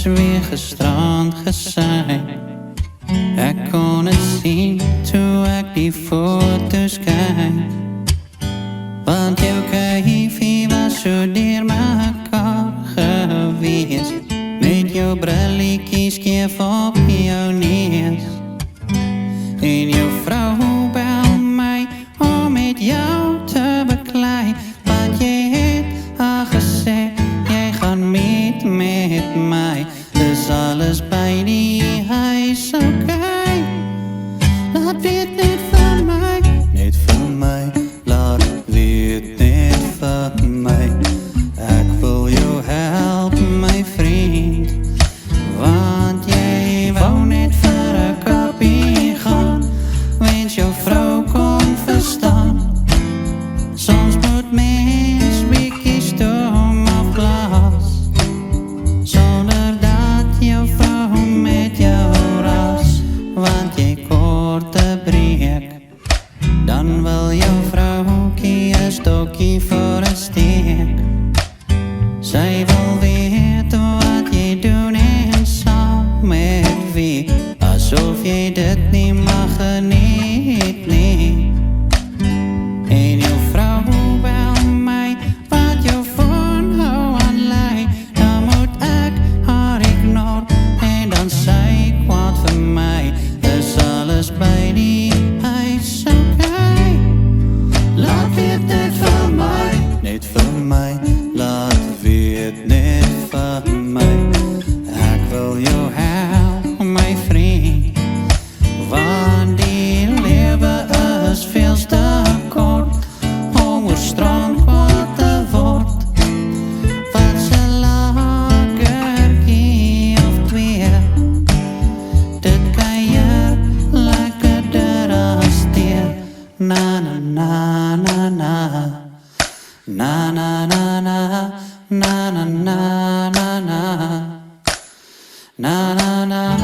was weer gestrand gesijn. Ik kon het zien toen ik die foto's kijk. Want jouw kijfie was zo dier mekaar geweest. Met jouw brilletjes keer op jouw neus. En jouw vrouw bel mij om met jou te bekleiden. Want jij het al gezegd, jij gaat met mij. Dus alles bij die huis oké. Laat weet niet van mij, niet van mij. Laat weet niet van mij. Ik wil jou helpen, mijn vriend. Want jij wou niet voor een kopie gaan. Wens jouw vrouw kon verstaan. Soms moet mens beetje stoom of glas. Zonder dat jouw vrouw met jou ras. Want jij korte breek. Dan wil jouw vrouw een stokje voor een steek. Zij wil weten wat jij doet en samen met wie. Alsof jij dit niet mag genieten, nee. En jouw vrouw bel mij, wat jouw van hou aan lei. Dan moet ik haar ignoren en dan zij kwaad van mij. Dus alles bij die huis oké. Laat weet niet van mij, niet van mij. Laat weet niet van mij. Ik wil jou helpen, mijn vriend. Want die leven is veel te kort. Hongerstrand wat te wordt. Wat ze lagerkie of twee. Dit kan je lekkerder als dier. Na na na na na. Na na na na. Na na na na na. Na na na.